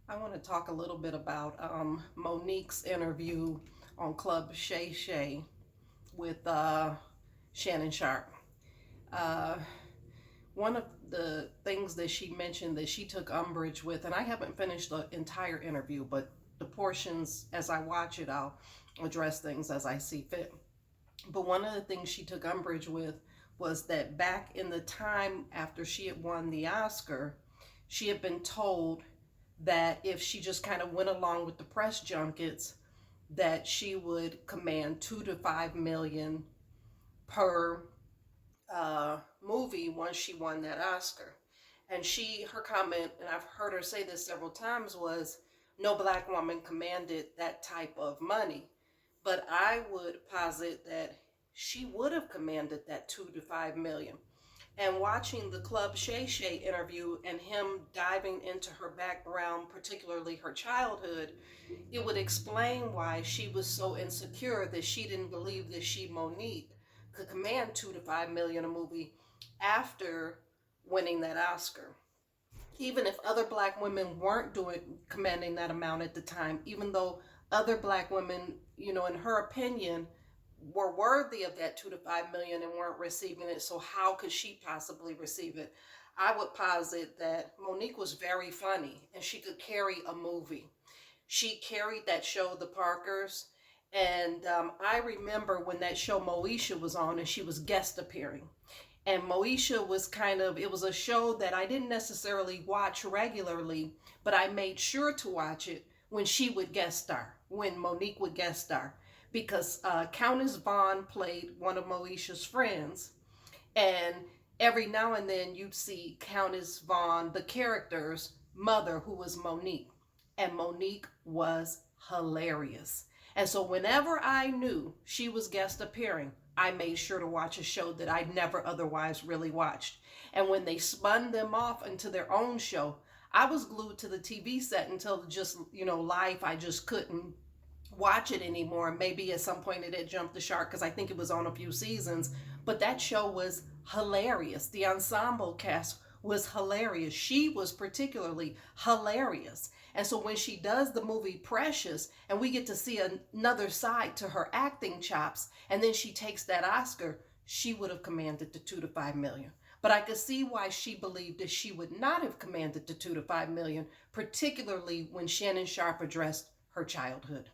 I want to talk a little bit about Monique's interview on Club Shay Shay with Shannon Sharp. Uh, One of the things that she mentioned that she took umbrage with, and I haven't finished the entire interview, but the portions as I watch it, I'll address things as I see fit. But one of the things she took umbrage with was that back in the time after she had won the Oscar, she had been told that if she just kind of went along with the press junkets, that she would command 2 to 5 million per movie once she won that Oscar. And her comment, and I've heard her say this several times, was no black woman commanded that type of money. But I would posit that she would have commanded that 2 to 5 million. And watching the Club Shay Shay interview and him diving into her background, particularly her childhood, it would explain why she was so insecure that she didn't believe that she, Monique, could command 2 to 5 million a movie after winning that Oscar. Even if other black women weren't doing commanding that amount at the time, even though other black women, in her opinion, were worthy of that 2 to 5 million and weren't receiving it. So how could she possibly receive it? I would posit that Monique was very funny and she could carry a movie. She carried that show, The Parkers. And I remember when that show Moesha was on and she was guest appearing. And Moesha was it was a show that I didn't necessarily watch regularly, but I made sure to watch it when she would guest star, when Monique would guest star, because Countess Vaughn played one of Moesha's friends. And every now and then you'd see Countess Vaughn, the character's mother, who was Monique. And Monique was hilarious. And so whenever I knew she was guest appearing, I made sure to watch a show that I'd never otherwise really watched. And when they spun them off into their own show, I was glued to the TV set until just, life, I just couldn't watch it anymore. Maybe at some point it had jumped the shark because I think it was on a few seasons. But that show was hilarious. The ensemble cast was hilarious. She was particularly hilarious. And so when she does the movie Precious, and we get to see another side to her acting chops, and then she takes that Oscar, she would have commanded the 2 to 5 million. But I could see why she believed that she would not have commanded the 2 to 5 million, particularly when Shannon Sharp addressed her childhood.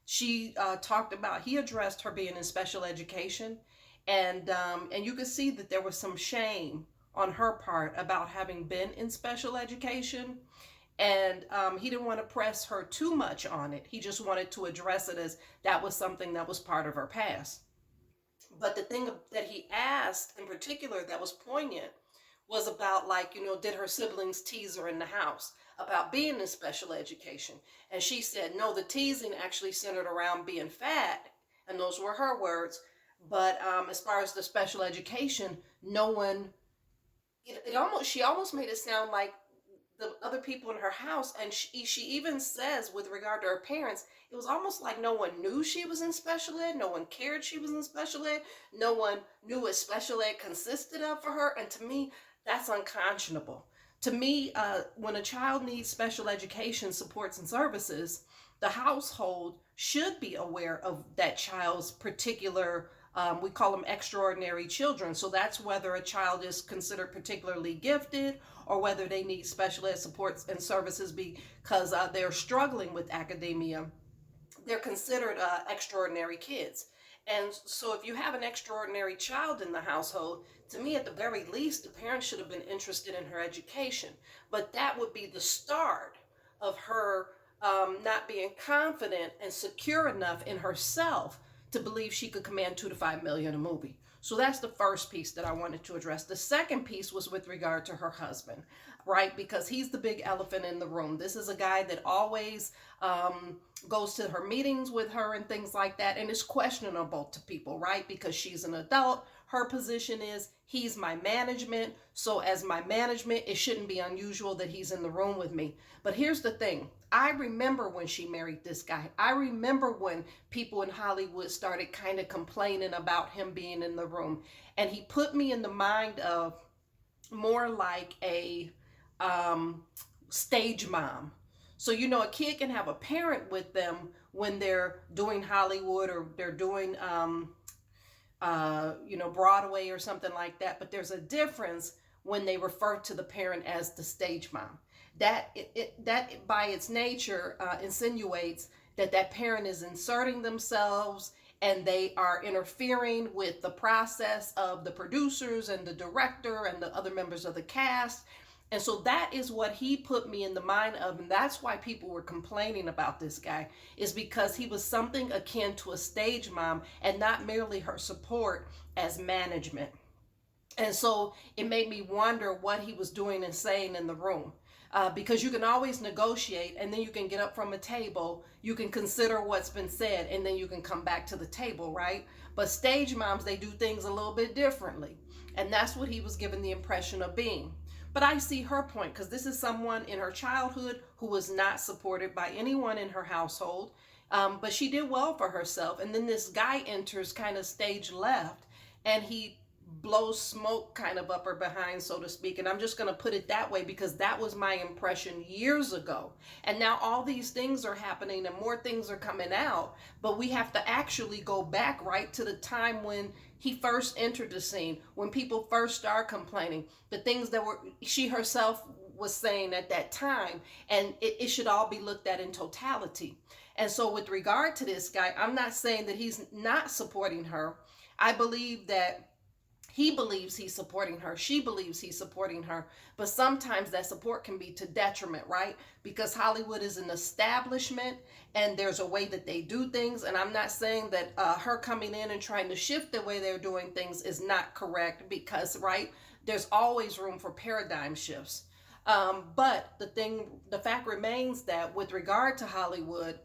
She talked about, he addressed her being in special education, and you could see that there was some shame on her part about having been in special education. And he didn't want to press her too much on it. He just wanted to address it as that was something that was part of her past. But the thing that he asked in particular that was poignant was about, like, did her siblings tease her in the house about being in special education? And she said, no, the teasing actually centered around being fat. And those were her words. But as far as the special education, no one, she almost made it sound like the other people in her house, and she even says with regard to her parents, it was almost like no one knew she was in special ed, no one cared she was in special ed, no one knew what special ed consisted of for her. And to me, that's unconscionable. To me, when a child needs special education supports and services, the household should be aware of that child's particular, we call them extraordinary children. So that's whether a child is considered particularly gifted or whether they need special ed supports and services because they're struggling with academia. They're considered extraordinary kids. And so if you have an extraordinary child in the household, to me, at the very least, the parents should have been interested in her education. But that would be the start of her not being confident and secure enough in herself to believe she could command 2 to 5 million a movie. So that's the first piece that I wanted to address. The second piece was with regard to her husband, right? Because he's the big elephant in the room. This is a guy that always goes to her meetings with her and things like that. And it's questionable to people, right? Because she's an adult. Her position is he's my management. So, as my management, it shouldn't be unusual that he's in the room with me. But here's the thing, I remember when she married this guy. I remember when people in Hollywood started kind of complaining about him being in the room. And he put me in the mind of more like a stage mom. So, a kid can have a parent with them when they're doing Hollywood or they're doing, Broadway or something like that. But there's a difference when they refer to the parent as the stage mom. That by its nature insinuates that parent is inserting themselves and they are interfering with the process of the producers and the director and the other members of the cast. And so that is what he put me in the mind of. And that's why people were complaining about this guy, is because he was something akin to a stage mom and not merely her support as management. And so it made me wonder what he was doing and saying in the room. Because you can always negotiate, and then you can get up from a table, you can consider what's been said, and then you can come back to the table, right? But stage moms, they do things a little bit differently. And that's what he was given the impression of being. But I see her point, because this is someone in her childhood who was not supported by anyone in her household. But she did well for herself. And then this guy enters kind of stage left, and he blows smoke kind of up her behind, so to speak. And I'm just going to put it that way because that was my impression years ago. And now all these things are happening and more things are coming out, but we have to actually go back right to the time when he first entered the scene, when people first started complaining, the things that she herself was saying at that time, and it should all be looked at in totality. And so with regard to this guy, I'm not saying that he's not supporting her. I believe that he believes he's supporting her. She believes he's supporting her. But sometimes that support can be to detriment, right? Because Hollywood is an establishment and there's a way that they do things. And I'm not saying that her coming in and trying to shift the way they're doing things is not correct, because, right, there's always room for paradigm shifts. But the fact remains that with regard to Hollywood,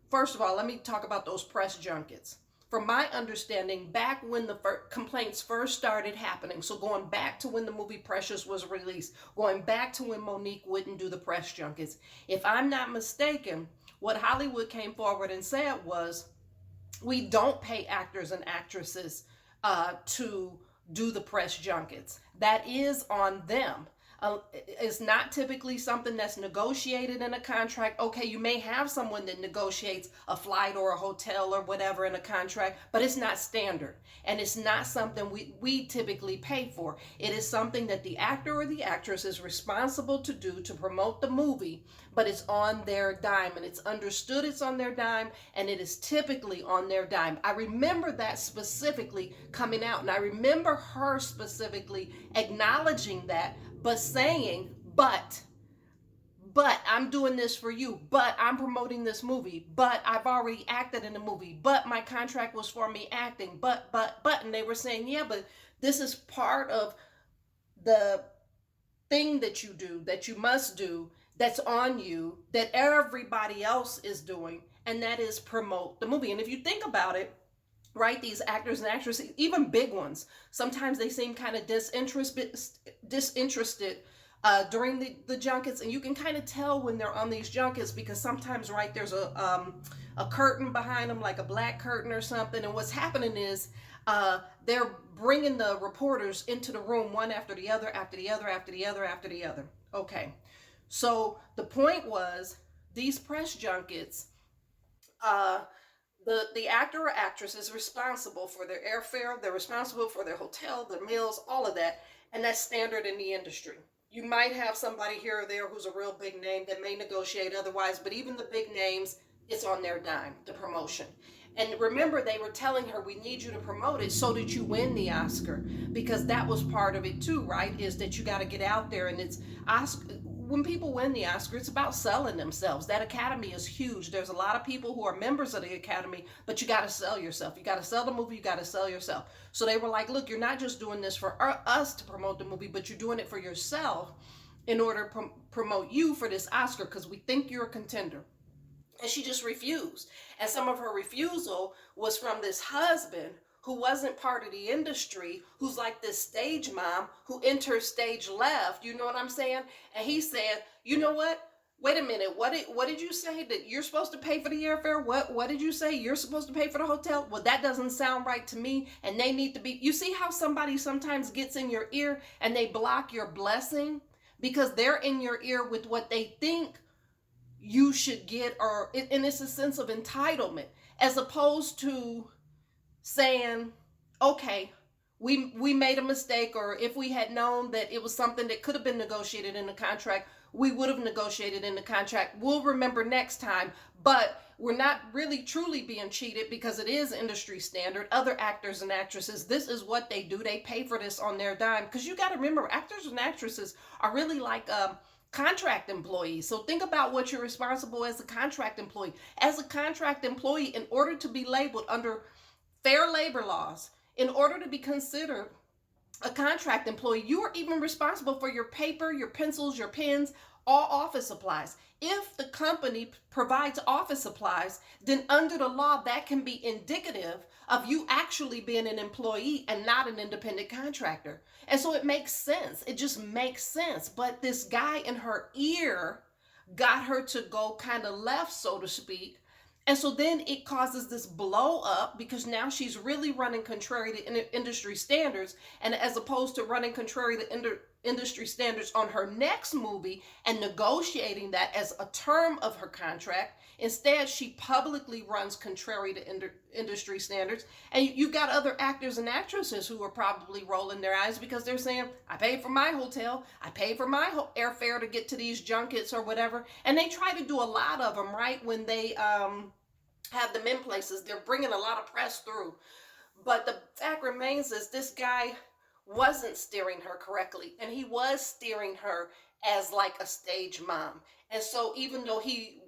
first of all, let me talk about those press junkets. From my understanding, back when the complaints first started happening, so going back to when the movie Precious was released, going back to when Mo'Nique wouldn't do the press junkets, if I'm not mistaken, what Hollywood came forward and said was, we don't pay actors and actresses to do the press junkets. That is on them. It's not typically something that's negotiated in a contract. Okay, you may have someone that negotiates a flight or a hotel or whatever in a contract, but it's not standard. And it's not something we typically pay for. It is something that the actor or the actress is responsible to do to promote the movie, but it's on their dime, and it's understood it's on their dime, and it is typically on their dime. I remember that specifically coming out, and I remember her specifically acknowledging that, but saying, but I'm doing this for you, but I'm promoting this movie, but I've already acted in the movie, but my contract was for me acting, but, and they were saying, yeah, but this is part of the thing that you do, that you must do, that's on you, that everybody else is doing, and that is promote the movie. And if you think about it, right, these actors and actresses, even big ones, sometimes they seem kind of disinterested during the junkets, and you can kind of tell when they're on these junkets, because sometimes, right, there's a curtain behind them, like a black curtain or something, and what's happening is they're bringing the reporters into the room one after the other, after the other, after the other, after the other. Okay, so the point was, these press junkets, the actor or actress is responsible for their airfare, they're responsible for their hotel, their meals, all of that, and that's standard in the industry. You might have somebody here or there who's a real big name that may negotiate otherwise, but even the big names, it's on their dime, the promotion. And remember, they were telling her, we need you to promote it so that you win the Oscar, because that was part of it too, right? Is that you got to get out there, and it's Oscar. When people win the Oscar, it's about selling themselves. That Academy is huge. There's a lot of people who are members of the Academy, but you got to sell yourself. You got to sell the movie. You got to sell yourself. So they were like, look, you're not just doing this for us to promote the movie, but you're doing it for yourself in order to promote you for this Oscar, because we think you're a contender. And she just refused. And some of her refusal was from this husband who wasn't part of the industry, who's like this stage mom who enters stage left, you know what I'm saying? And he said, you know what? Wait a minute, what did you say? That you're supposed to pay for the airfare? What did you say? You're supposed to pay for the hotel? Well, that doesn't sound right to me, and they need to be, you see how somebody sometimes gets in your ear and they block your blessing? because they're in your ear with what they think you should get, and it's a sense of entitlement, as opposed to saying, okay, we made a mistake, or if we had known that it was something that could have been negotiated in the contract, we would have negotiated in the contract. We'll remember next time. But we're not really truly being cheated, because it is industry standard. Other actors and actresses, this is what they do. They pay for this on their dime, because you got to remember, actors and actresses are really like contract employees. So think about what you're responsible as a contract employee. As a contract employee, in order to be labeled under fair labor laws, in order to be considered a contract employee, you are even responsible for your paper, your pencils, your pens, all office supplies. If the company provides office supplies, then under the law, that can be indicative of you actually being an employee and not an independent contractor. And so it makes sense. It just makes sense. But this guy in her ear got her to go kind of left, so to speak. And so then it causes this blow up, because now she's really running contrary to industry standards. And as opposed to running contrary to industry standards on her next movie and negotiating that as a term of her contract, instead she publicly runs contrary to industry standards. And you got other actors and actresses who are probably rolling their eyes, because they're saying, I paid for my hotel, I paid for my airfare to get to these junkets or whatever. And they try to do a lot of them, right? When they have them in places, they're bringing a lot of press through. But the fact remains is, this guy wasn't steering her correctly, and he was steering her as like a stage mom. And so even though he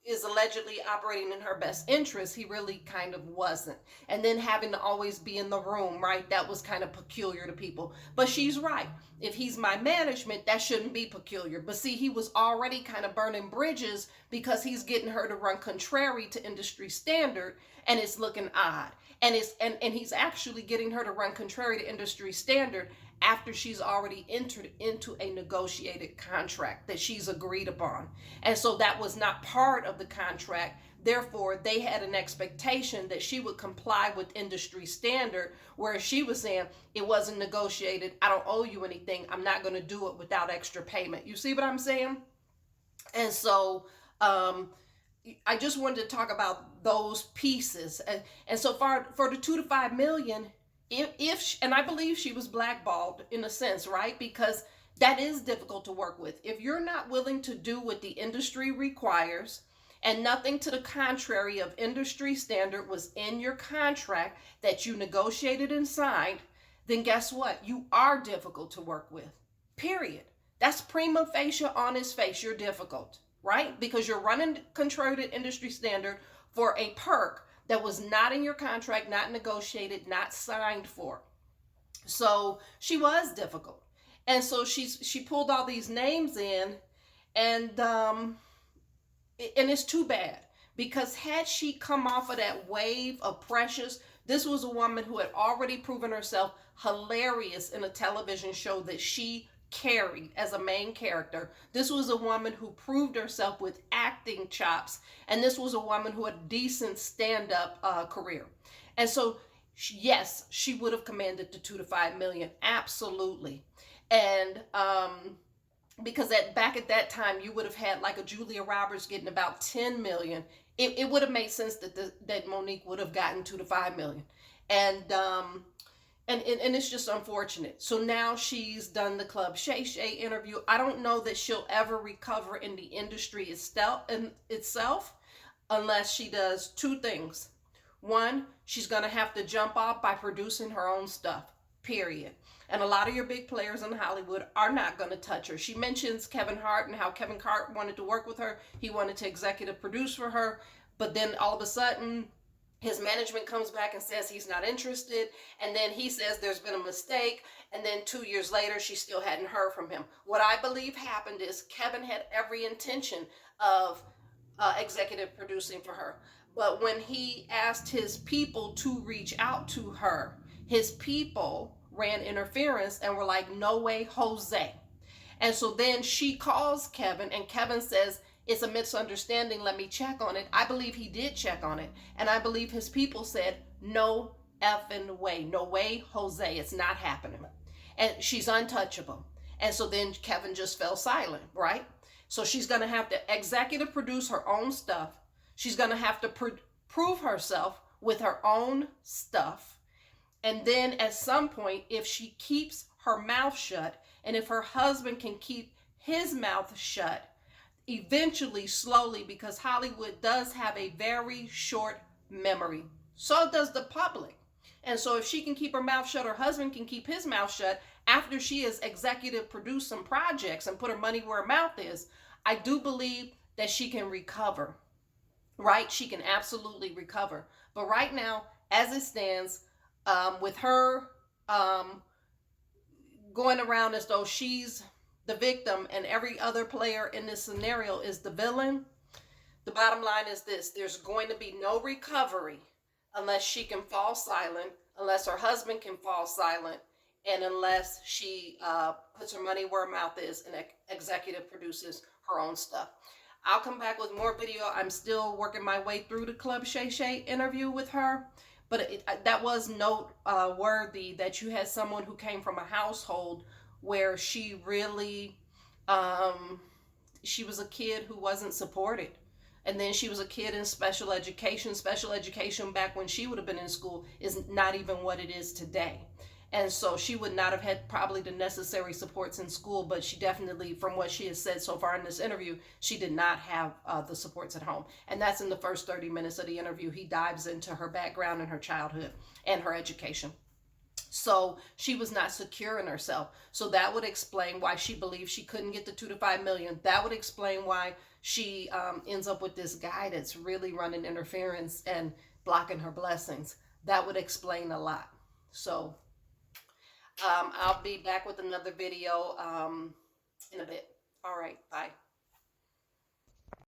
is allegedly operating in her best interest, he really kind of wasn't. And then having to always be in the room, right? That was kind of peculiar to people. But she's right. If he's my management, that shouldn't be peculiar. But see, he was already kind of burning bridges, because he's getting her to run contrary to industry standard, and it's looking odd. And he's actually getting her to run contrary to industry standard after she's already entered into a negotiated contract that she's agreed upon. And so that was not part of the contract. Therefore, they had an expectation that she would comply with industry standard, whereas she was saying, it wasn't negotiated, I don't owe you anything, I'm not going to do it without extra payment. You see what I'm saying? And so I just wanted to talk about those pieces. And so far, for the 2 to 5 million, and I believe she was blackballed in a sense, right? Because that is difficult to work with. If you're not willing to do what the industry requires, and nothing to the contrary of industry standard was in your contract that you negotiated and signed, then guess what? You are difficult to work with, period. That's prima facie, on its face, you're difficult, right? Because you're running contrary to industry standard for a perk that was not in your contract, not negotiated, not signed for. So she was difficult. And so she pulled all these names in, and it's too bad, because had she come off of that wave of Precious, this was a woman who had already proven herself hilarious in a television show that she carried as a main character. This was a woman who proved herself with acting chops, and this was a woman who had a decent stand-up career. And so yes, she would have commanded the 2 to 5 million, absolutely. And because back at that time, you would have had like a Julia Roberts getting about 10 million. It would have made sense that Monique would have gotten 2 to 5 million. And it's just unfortunate. So now she's done the Club Shay Shay interview. I don't know that she'll ever recover in the industry itself unless she does 2 things. One, she's going to have to jump off by producing her own stuff, period. And a lot of your big players in Hollywood are not going to touch her. She mentions Kevin Hart and how Kevin Hart wanted to work with her. He wanted to executive produce for her. But then all of a sudden, his management comes back and says he's not interested. And then he says there's been a mistake. And then 2 years later, she still hadn't heard from him. What I believe happened is Kevin had every intention of executive producing for her. But when he asked his people to reach out to her, his people ran interference and were like, no way, Jose. And so then she calls Kevin, and Kevin says, it's a misunderstanding, let me check on it. I believe he did check on it. And I believe his people said, no effing way. No way, Jose, it's not happening. And she's untouchable. And so then Kevin just fell silent, right? So she's going to have to executive produce her own stuff. She's going to have to prove herself with her own stuff. And then at some point, if she keeps her mouth shut, and if her husband can keep his mouth shut, eventually, slowly, because Hollywood does have a very short memory, so does the public. And so if she can keep her mouth shut, her husband can keep his mouth shut after she has executive produced some projects and put her money where her mouth is, I do believe that she can recover, right? She can absolutely recover. But right now, as it stands, with her going around as though she's the victim and every other player in this scenario is the villain, the bottom line is this: there's going to be no recovery unless she can fall silent, unless her husband can fall silent, and unless she puts her money where her mouth is and executive produces her own stuff. I'll come back with more video. I'm still working my way through the Club Shay Shay interview with her. But that was noteworthy that you had someone who came from a household where she really, she was a kid who wasn't supported. And then she was a kid in special education. Special education back when she would have been in school is not even what it is today. And so she would not have had probably the necessary supports in school, but she definitely, from what she has said so far in this interview, she did not have the supports at home. And that's in the first 30 minutes of the interview. He dives into her background and her childhood and her education. So she was not secure in herself. So that would explain why she believes she couldn't get the 2 to 5 million. That would explain why she ends up with this guy that's really running interference and blocking her blessings. That would explain a lot. So I'll be back with another video in a bit. All right, bye.